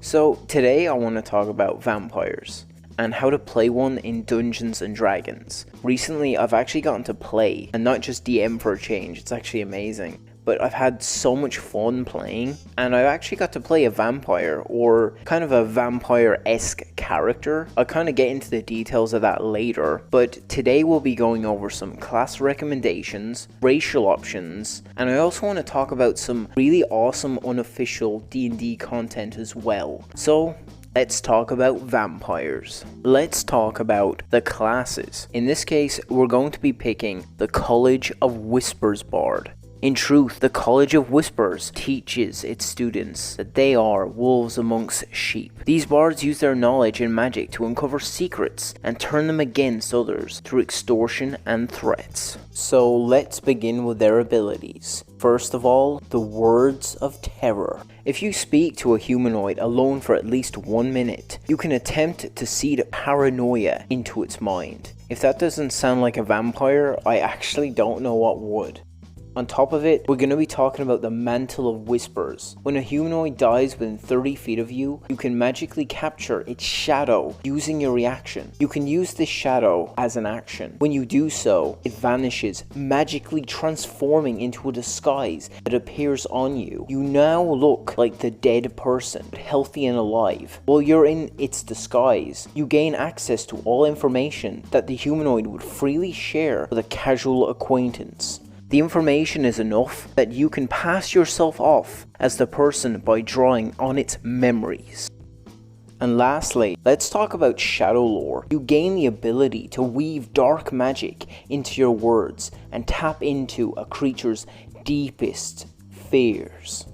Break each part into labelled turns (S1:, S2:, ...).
S1: So today I want to talk about vampires and how to play one in Dungeons and Dragons. Recently I've actually gotten to play and not just DM for a change, it's actually amazing. But I've had so much fun playing, and I actually got to play a vampire, or kind of a vampire-esque character. I'll kind of get into the details of that later, but today we'll be going over some class recommendations, racial options, and I also want to talk about some really awesome unofficial D&D content as well. So, let's talk about vampires. Let's talk about the classes. In this case, we're going to be picking the College of Whispers Bard. In truth, the College of Whispers teaches its students that they are wolves amongst sheep. These bards use their knowledge and magic to uncover secrets and turn them against others through extortion and threats. So let's begin with their abilities. First of all, the words of terror. If you speak to a humanoid alone for at least 1 minute, you can attempt to seed paranoia into its mind. If that doesn't sound like a vampire, I actually don't know what would. On top of it, we're going to be talking about the Mantle of Whispers. When a humanoid dies within 30 feet of you, you can magically capture its shadow using your reaction. You can use this shadow as an action. When you do so, it vanishes, magically transforming into a disguise that appears on you. You now look like the dead person, healthy and alive. While you're in its disguise, you gain access to all information that the humanoid would freely share with a casual acquaintance. The information is enough that you can pass yourself off as the person by drawing on its memories. And lastly, let's talk about shadow lore. You gain the ability to weave dark magic into your words and tap into a creature's deepest fears.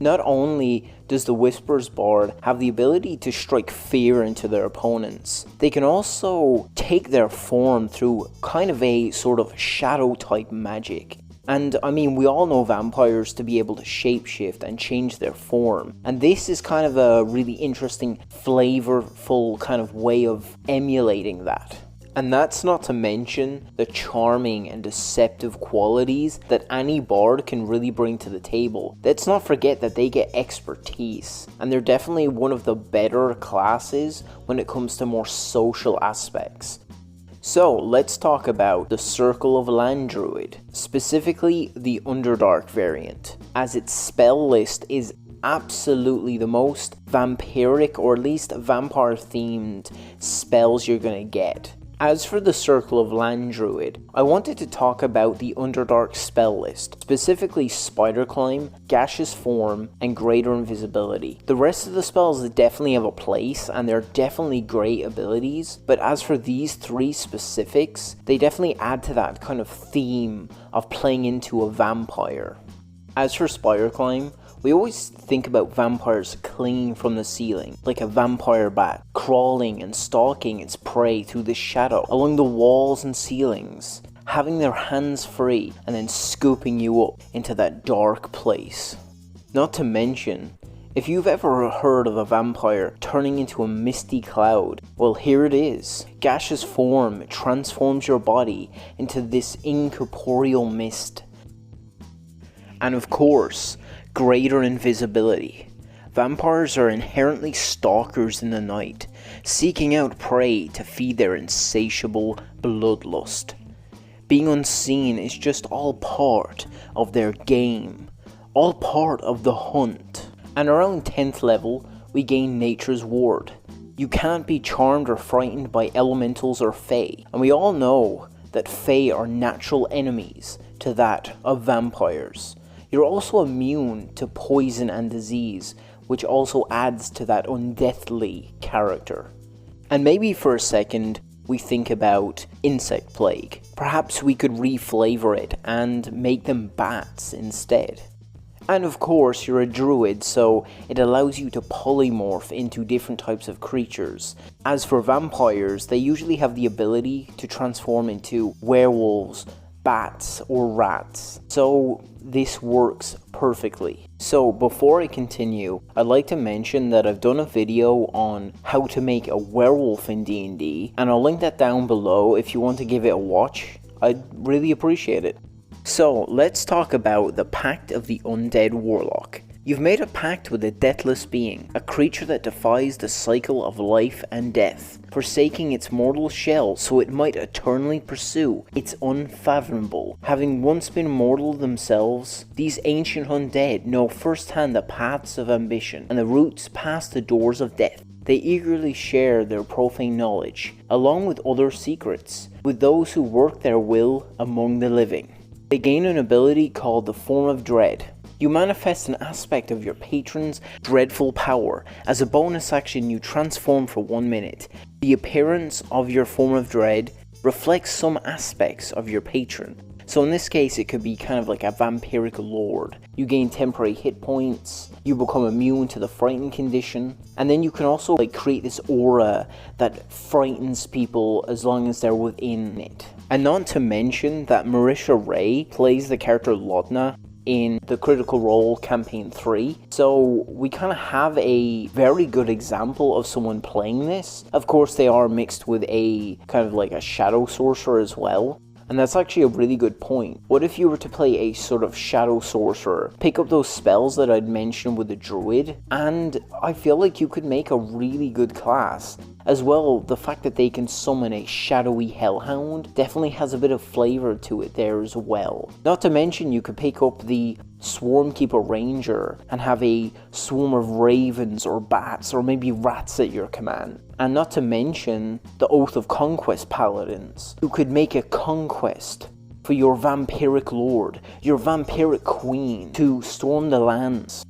S1: Not only does the Whispers Bard have the ability to strike fear into their opponents, they can also take their form through kind of a sort of shadow type magic. And I mean, we all know vampires to be able to shapeshift and change their form. And this is kind of a really interesting, flavorful kind of way of emulating that. And that's not to mention the charming and deceptive qualities that any bard can really bring to the table. Let's not forget that they get expertise, and they're definitely one of the better classes when it comes to more social aspects. So let's talk about the Circle of Land Druid, specifically the Underdark variant, as its spell list is absolutely the most vampiric, or at least vampire themed spells you're gonna get. As for the Circle of Land Druid, I wanted to talk about the Underdark spell list, specifically Spider Climb, Gaseous Form, and Greater Invisibility. The rest of the spells definitely have a place, and they're definitely great abilities, but as for these three specifics, they definitely add to that kind of theme of playing into a vampire. As for Spider Climb, we always think about vampires clinging from the ceiling, like a vampire bat, crawling and stalking its prey through the shadow, along the walls and ceilings, having their hands free and then scooping you up into that dark place. Not to mention, if you've ever heard of a vampire turning into a misty cloud, well, here it is. Gaseous Form transforms your body into this incorporeal mist. And of course, Greater Invisibility. Vampires are inherently stalkers in the night, seeking out prey to feed their insatiable bloodlust. Being unseen is just all part of their game, all part of the hunt. And around 10th level, we gain Nature's Ward. You can't be charmed or frightened by elementals or fae, and we all know that fae are natural enemies to that of vampires. You're also immune to poison and disease, which also adds to that undeathly character. And maybe for a second, we think about Insect Plague. Perhaps we could reflavor it and make them bats instead. And of course, you're a druid, so it allows you to polymorph into different types of creatures. As for vampires, they usually have the ability to transform into werewolves, bats, or rats. So this works perfectly. So before I continue, I'd like to mention that I've done a video on how to make a werewolf in D&D, and I'll link that down below if you want to give it a watch. I'd really appreciate it. So let's talk about the Pact of the Undead Warlock. You've made a pact with a deathless being, a creature that defies the cycle of life and death, forsaking its mortal shell so it might eternally pursue its unfathomable. Having once been mortal themselves, these ancient undead know firsthand the paths of ambition and the routes past the doors of death. They eagerly share their profane knowledge, along with other secrets, with those who work their will among the living. They gain an ability called the Form of Dread. You manifest an aspect of your patron's dreadful power. As a bonus action, you transform for 1 minute. The appearance of your Form of Dread reflects some aspects of your patron. So in this case, it could be kind of like a vampiric lord. You gain temporary hit points, you become immune to the frightened condition, and then you can also create this aura that frightens people as long as they're within it. And not to mention that Marisha Ray plays the character Lodna in the Critical Role Campaign 3, so we kind of have a very good example of someone playing this. Of course, they are mixed with a kind of like a shadow sorcerer as well, and that's actually a really good point. What if you were to play a sort of shadow sorcerer, pick up those spells that I'd mentioned with the druid, and I feel like you could make a really good class. As well, the fact that they can summon a shadowy hellhound definitely has a bit of flavor to it there as well. Not to mention, you could pick up the Swarmkeeper Ranger and have a swarm of ravens or bats or maybe rats at your command. And not to mention the Oath of Conquest Paladins, who could make a conquest for your vampiric lord, your vampiric queen, to storm the lands.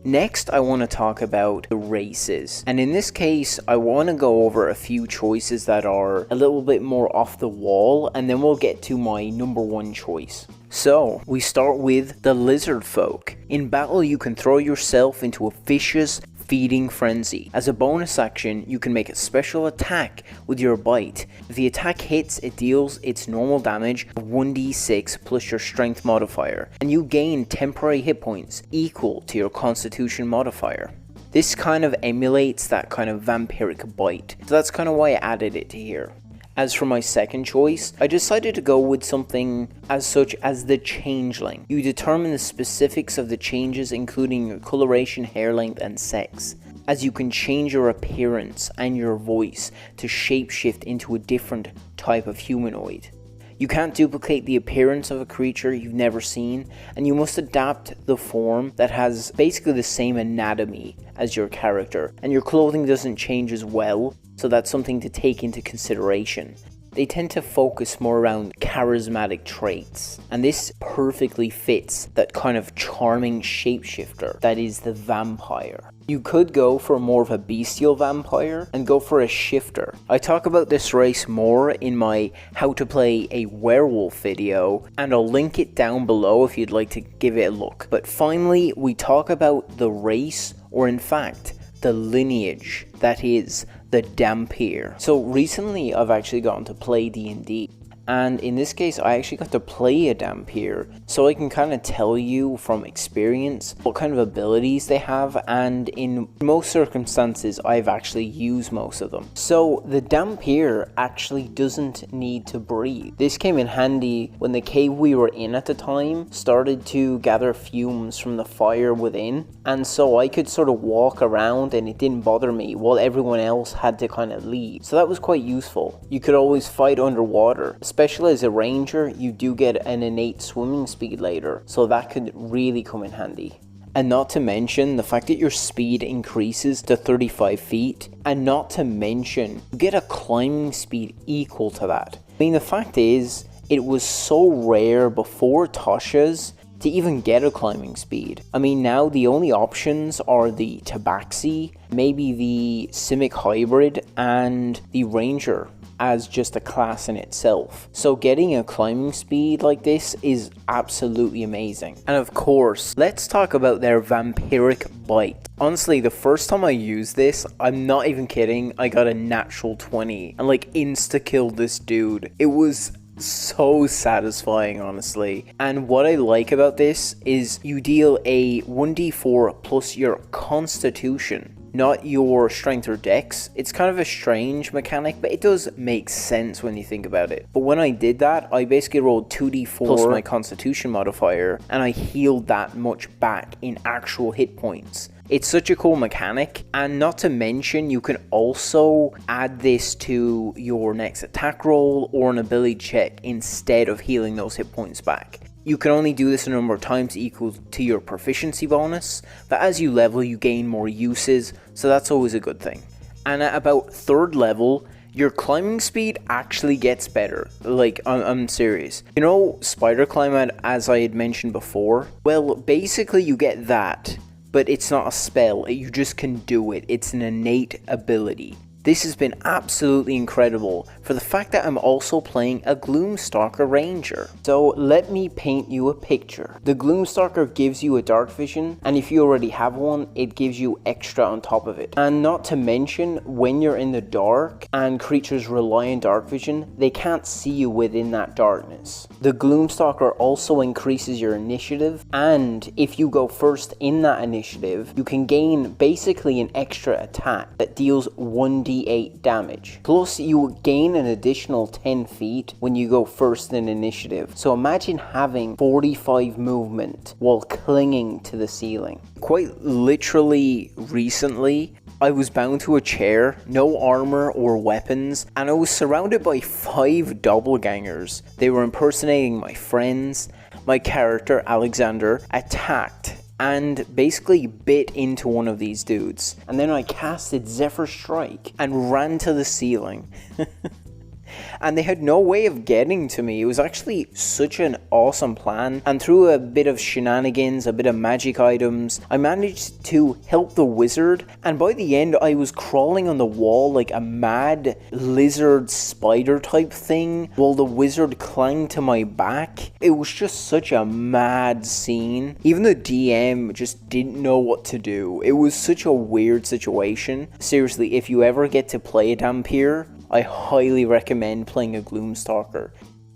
S1: Next, I want to talk about the races, and in this case, I want to go over a few choices that are a little bit more off the wall, and then we'll get to my number one choice. So, we start with the lizard folk. In battle, you can throw yourself into a vicious feeding frenzy. As a bonus action, you can make a special attack with your bite. If the attack hits, it deals its normal damage of 1d6 plus your strength modifier, and you gain temporary hit points equal to your constitution modifier. This kind of emulates that kind of vampiric bite, so that's kind of why I added it to here. As for my second choice, I decided to go with something as such as the changeling. You determine the specifics of the changes, including your coloration, hair length, and sex, as you can change your appearance and your voice to shapeshift into a different type of humanoid. You can't duplicate the appearance of a creature you've never seen, and you must adapt the form that has basically the same anatomy as your character, and your clothing doesn't change as well, so that's something to take into consideration. They tend to focus more around charismatic traits, and this perfectly fits that kind of charming shapeshifter that is the vampire. You could go for more of a bestial vampire and go for a shifter. I talk about this race more in my how to play a werewolf video, and I'll link it down below if you'd like to give it a look. But finally, we talk about the race, or in fact, the lineage that is the Dhampir. So recently I've actually gotten to play D&D, and in this case I actually got to play a Dhampir, so I can kind of tell you from experience what kind of abilities they have, and in most circumstances I've actually used most of them. So the Dhampir actually doesn't need to breathe. This came in handy when the cave we were in at the time started to gather fumes from the fire within, and so I could sort of walk around and it didn't bother me while everyone else had to kind of leave. So that was quite useful. You could always fight underwater. Especially as a ranger, you do get an innate swimming speed later, so that could really come in handy. And not to mention the fact that your speed increases to 35 feet, and not to mention you get a climbing speed equal to that. I mean, the fact is, it was so rare before Tasha's to even get a climbing speed. I mean, now the only options are the Tabaxi, maybe the Simic Hybrid, and the Ranger as just a class in itself. So getting a climbing speed like this is absolutely amazing. And of course, let's talk about their vampiric bite. Honestly, the first time I used this, I'm not even kidding, I got a natural 20 and insta-killed this dude. It was so satisfying, honestly. And what I like about this is you deal a 1d4 plus your constitution. not your strength or dex. It's kind of a strange mechanic, but it does make sense when you think about it. But when I did that, I basically rolled 2d4 plus my constitution modifier, and I healed that much back in actual hit points. It's such a cool mechanic, and not to mention you can also add this to your next attack roll or an ability check instead of healing those hit points back. You can only do this a number of times equal to your proficiency bonus, but as you level you gain more uses, so that's always a good thing. And at about 3rd level, your climbing speed actually gets better. Like, I'm serious. You know spider climb, as I had mentioned before? Well, basically you get that, but it's not a spell, you just can do it. It's an innate ability. This has been absolutely incredible for the fact that I'm also playing a Gloomstalker Ranger. So let me paint you a picture. The Gloomstalker gives you a dark vision, and if you already have one, it gives you extra on top of it. And not to mention, when you're in the dark and creatures rely on dark vision, they can't see you within that darkness. The Gloomstalker also increases your initiative, and if you go first in that initiative, you can gain basically an extra attack that deals 1d8 damage. Plus you gain an additional 10 feet when you go first in initiative. So imagine having 45 movement while clinging to the ceiling. Quite literally recently, I was bound to a chair, no armor or weapons, and I was surrounded by 5 doppelgangers. They were impersonating my friends. My character, Alexander, attacked and basically bit into one of these dudes. And then I casted Zephyr Strike and ran to the ceiling. And they had no way of getting to me. It was actually such an awesome plan, and through a bit of shenanigans, a bit of magic items, I managed to help the wizard, and by the end I was crawling on the wall like a mad lizard spider type thing while the wizard clung to my back. It was just such a mad scene. Even the DM just didn't know what to do. It was such a weird situation. Seriously, if you ever get to play a Dhampir, I highly recommend playing a Gloomstalker.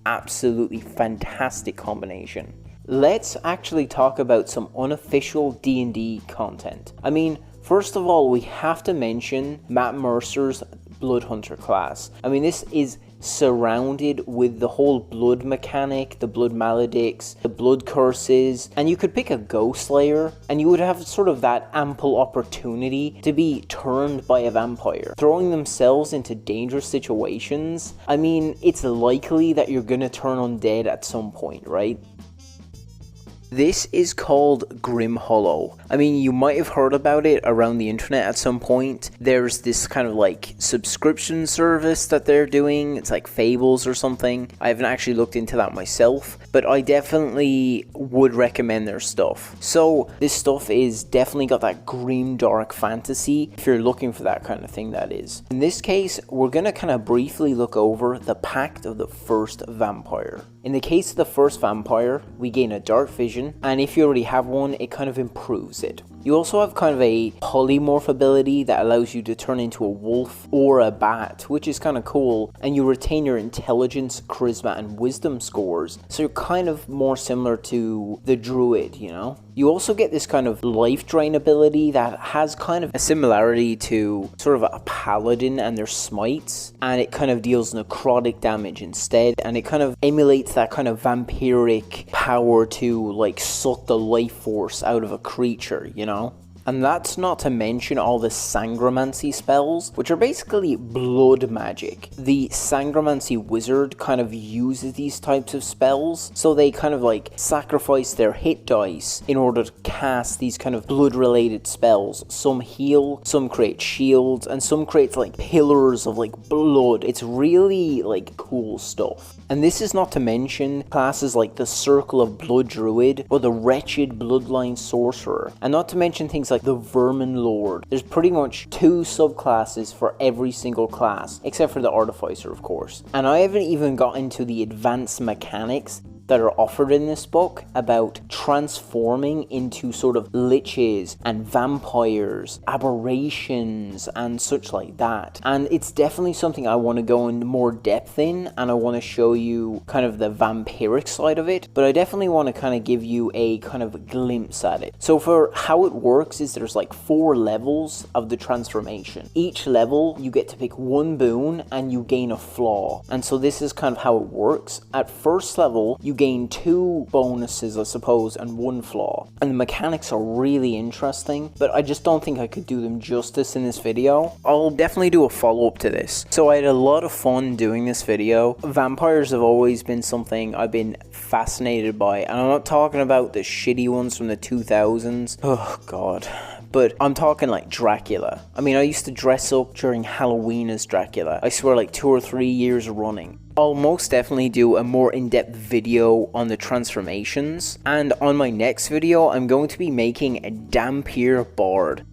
S1: Absolutely fantastic combination. Let's actually talk about some unofficial D&D content. I mean, first of all, we have to mention Matt Mercer's Blood Hunter class. I mean, this is surrounded with the whole blood mechanic, the blood maledicts, the blood curses, and you could pick a ghost slayer and you would have sort of that ample opportunity to be turned by a vampire, throwing themselves into dangerous situations. I mean, it's likely that you're gonna turn undead at some point, right? This is called Grim Hollow. I mean, you might have heard about it around the internet at some point. There's this kind of like subscription service that they're doing. It's like Fables or something. I haven't actually looked into that myself, but I definitely would recommend their stuff. So this stuff is definitely got that grim dark fantasy, if you're looking for that kind of thing, that is. In this case, we're gonna kind of briefly look over the Pact of the First Vampire. In the case of the first vampire, we gain a dark vision, and if you already have one, it kind of improves it. You also have kind of a polymorph ability that allows you to turn into a wolf or a bat, which is kind of cool, and you retain your intelligence, charisma, and wisdom scores, so you're kind of more similar to the druid, you know? You also get this kind of life drain ability that has kind of a similarity to sort of a paladin and their smites, and it kind of deals necrotic damage instead, and it kind of emulates that kind of vampiric power to like suck the life force out of a creature, you know? And that's not to mention all the sangromancy spells, which are basically blood magic. The sangromancy wizard kind of uses these types of spells, so they kind of like sacrifice their hit dice in order to cast these kind of blood related spells. Some heal, some create shields, and some create like pillars of like blood. It's really like cool stuff. And this is not to mention classes like the Circle of Blood Druid or the Wretched Bloodline Sorcerer, and not to mention things like the Vermin Lord. There's pretty much 2 subclasses for every single class, except for the Artificer, of course. And I haven't even got into the advanced mechanics that are offered in this book about transforming into sort of liches and vampires, aberrations, and such like that. And it's definitely something I want to go into more depth in, and I want to show you kind of the vampiric side of it, but I definitely want to kind of give you a kind of glimpse at it. So for how it works is there's like 4 levels of the transformation. Each level you get to pick one boon and you gain a flaw, and so this is kind of how it works. At first level you gain 2 bonuses, I suppose, and 1 flaw, and the mechanics are really interesting, but I just don't think I could do them justice in this video. I'll definitely do a follow-up to this. So I had a lot of fun doing this video. Vampires have always been something I've been fascinated by, and I'm not talking about the shitty ones from the 2000s. Oh god. But I'm talking like Dracula. I mean, I used to dress up during Halloween as Dracula. I swear, like 2 or 3 years running. I'll most definitely do a more in-depth video on the transformations, and on my next video I'm going to be making a Dhampir bard.